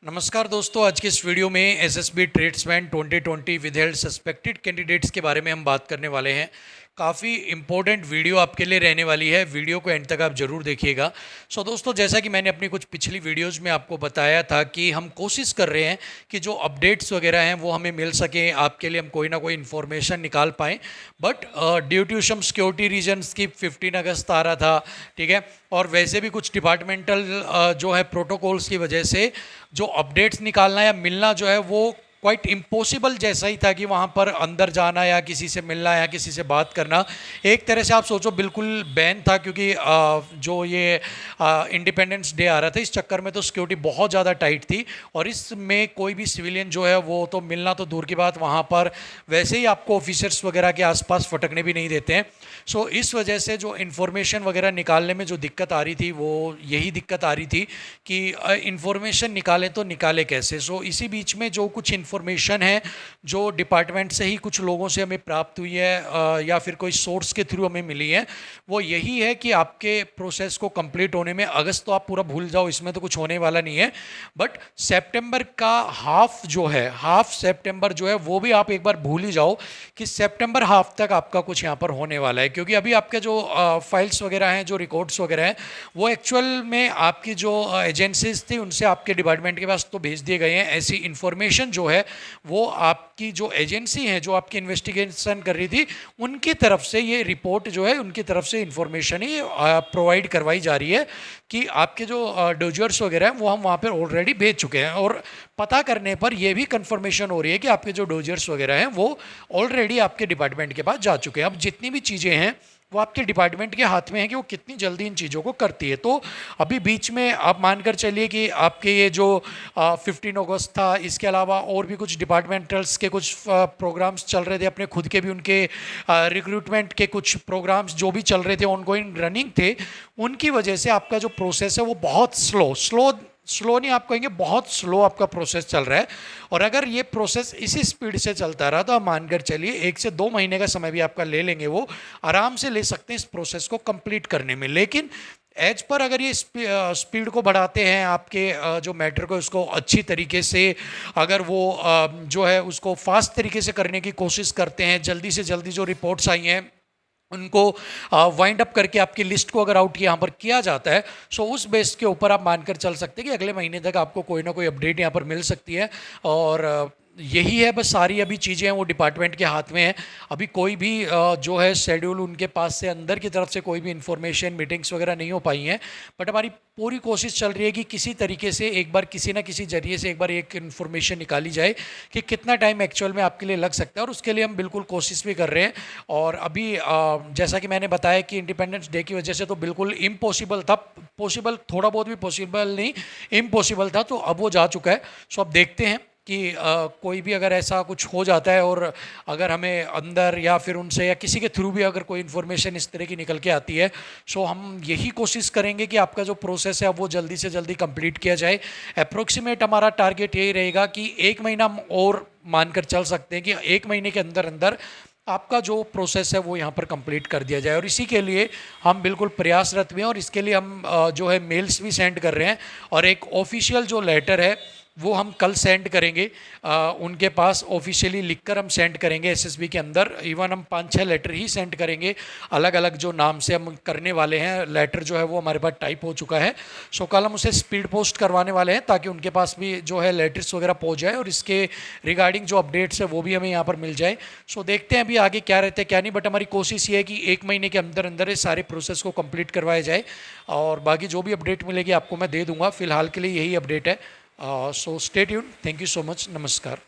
नमस्कार दोस्तों, आज के इस वीडियो में SSB tradesman 2020 withheld suspected candidates के बारे में हम बात करने वाले हैं। काफ़ी इंपॉर्टेंट वीडियो आपके लिए रहने वाली है। वीडियो को एंड तक आप ज़रूर देखिएगा। सो दोस्तों, जैसा कि मैंने अपनी कुछ पिछली वीडियोस में आपको बताया था कि हम कोशिश कर रहे हैं कि जो अपडेट्स वगैरह हैं वो हमें मिल सकें, आपके लिए हम कोई ना कोई इन्फॉर्मेशन निकाल पाएँ। But due to some security reasons की 15 अगस्त आ रहा था, ठीक है, और वैसे भी कुछ डिपार्टमेंटल जो है प्रोटोकॉल्स की वजह से जो अपडेट्स निकालना या मिलना जो है वो क्वाइट इम्पॉसिबल जैसा ही था कि वहाँ पर अंदर जाना या किसी से मिलना या किसी से बात करना एक तरह से आप सोचो बिल्कुल बैन था। क्योंकि जो ये इंडिपेंडेंस डे आ रहा था, इस चक्कर में तो सिक्योरिटी बहुत ज़्यादा टाइट थी और इसमें कोई भी सिविलियन जो है वो तो मिलना तो दूर की बात, वहाँ पर वैसे ही आपको ऑफिसर्स वगैरह के आसपास फटकने भी नहीं देते हैं। सो इस वजह से जो इन्फॉर्मेशन वगैरह निकालने में जो दिक्कत आ रही थी वो यही दिक्कत आ रही थी कि इन्फॉर्मेशन निकालें तो निकालें कैसे। सो इसी बीच में जो कुछ इन्फॉर्मेशन है जो डिपार्टमेंट से ही कुछ लोगों से हमें प्राप्त हुई है या फिर कोई सोर्स के थ्रू हमें मिली है, वो यही है कि आपके प्रोसेस को कंप्लीट होने में, अगस्त तो आप पूरा भूल जाओ, इसमें तो कुछ होने वाला नहीं है, बट सितंबर का हाफ जो है, हाफ सितंबर जो है वो भी आप एक बार भूल ही जाओ कि सितंबर हाफ तक आपका कुछ यहाँ पर होने वाला है। क्योंकि अभी आपके जो फाइल्स वगैरह हैं, जो रिकॉर्ड्स वगैरह हैं, वो एक्चुअल में आपकी जो एजेंसीज थी उनसे आपके डिपार्टमेंट के पास तो भेज दिए गए हैं। ऐसी इन्फॉर्मेशन जो है वो आपकी जो एजेंसी है जो आपकी इन्वेस्टिगेशन कर रही थी उनकी तरफ से ये रिपोर्ट जो है, उनकी तरफ से इन्फॉर्मेशन ही प्रोवाइड करवाई जा रही है कि आपके जो डोजर्स वगैरह हैं वो हम वहाँ पर ऑलरेडी भेज चुके हैं। और पता करने पर यह भी कंफर्मेशन हो रही है कि आपके जो डोजर्स वगैरह हैं वो ऑलरेडी आपके डिपार्टमेंट के पास जा चुके हैं। अब जितनी भी चीज़ें हैं वो आपके डिपार्टमेंट के हाथ में है कि वो कितनी जल्दी इन चीज़ों को करती है। तो अभी बीच में आप मानकर चलिए कि आपके ये जो 15 अगस्त था, इसके अलावा और भी कुछ डिपार्टमेंटल्स के कुछ प्रोग्राम्स चल रहे थे, अपने खुद के भी उनके रिक्रूटमेंट के कुछ प्रोग्राम्स जो भी चल रहे थे, ऑनगोइंग रनिंग थे, उनकी वजह से आपका जो प्रोसेस है वो बहुत स्लो नहीं, आप कहेंगे बहुत स्लो आपका प्रोसेस चल रहा है। और अगर ये प्रोसेस इसी स्पीड से चलता रहा तो आप मानकर चलिए 1 से 2 महीने का समय भी आपका ले लेंगे, वो आराम से ले सकते हैं इस प्रोसेस को कंप्लीट करने में। लेकिन एज पर अगर ये स्पीड को बढ़ाते हैं, आपके जो मैटर को उसको अच्छी तरीके से अगर वो जो है उसको फास्ट तरीके से करने की कोशिश करते हैं, जल्दी से जल्दी जो रिपोर्ट्स आई हैं उनको वाइंड अप करके आपकी लिस्ट को अगर आउट यहाँ पर किया जाता है, सो उस बेस के ऊपर आप मानकर चल सकते हैं कि अगले महीने तक आपको कोई ना कोई अपडेट यहाँ पर मिल सकती है। और यही है बस, सारी अभी चीज़ें हैं वो डिपार्टमेंट के हाथ में है। अभी कोई भी जो है शेड्यूल उनके पास से अंदर की तरफ से कोई भी इन्फॉर्मेशन, मीटिंग्स वगैरह नहीं हो पाई हैं, बट हमारी पूरी कोशिश चल रही है कि किसी तरीके से एक बार किसी ना किसी जरिए से एक बार एक इन्फॉर्मेशन निकाली जाए कि कितना टाइम एक्चुअल में आपके लिए लग सकता है, और उसके लिए हम बिल्कुल कोशिश भी कर रहे हैं। और अभी जैसा कि मैंने बताया कि इंडिपेंडेंस डे की वजह से तो बिल्कुल इम्पॉसिबल था, पॉसिबल थोड़ा बहुत भी पॉसिबल नहीं, इम्पॉसिबल था, तो अब वो जा चुका है। सो अब देखते हैं कि कोई भी अगर ऐसा कुछ हो जाता है और अगर हमें अंदर या फिर उनसे या किसी के थ्रू भी अगर कोई इन्फॉर्मेशन इस तरह की निकल के आती है, सो हम यही कोशिश करेंगे कि आपका जो प्रोसेस है वो जल्दी से जल्दी कंप्लीट किया जाए। अप्रोक्सीमेट हमारा टारगेट यही रहेगा कि 1 महीना और मानकर चल सकते हैं कि 1 महीने के अंदर अंदर आपका जो प्रोसेस है वो यहाँ पर कंप्लीट कर दिया जाए। और इसी के लिए हम बिल्कुल प्रयासरत भी हैं और इसके लिए हम जो है मेल्स भी सेंड कर रहे हैं, और एक ऑफिशियल जो लेटर है वो हम कल सेंड करेंगे उनके पास, ऑफिशियली लिखकर हम सेंड करेंगे एसएसबी के अंदर। इवन हम 5-6 लेटर ही सेंड करेंगे, अलग अलग जो नाम से हम करने वाले हैं। लेटर जो है वो हमारे पास टाइप हो चुका है, सो कल हम उसे स्पीड पोस्ट करवाने वाले हैं ताकि उनके पास भी जो है लेटर्स वगैरह पहुँच जाए और इसके रिगार्डिंग जो अपडेट्स है वो भी हमें यहाँ पर मिल जाए। सो देखते हैं अभी आगे क्या रहता है क्या नहीं, बट हमारी कोशिश ये है कि 1 महीने के अंदर अंदर इस सारे प्रोसेस को कंप्लीट करवाया जाए, और बाकी जो भी अपडेट मिलेगी आपको मैं दे दूँगा। फिलहाल के लिए यही अपडेट है। So stay tuned, thank you so much, नमस्कार।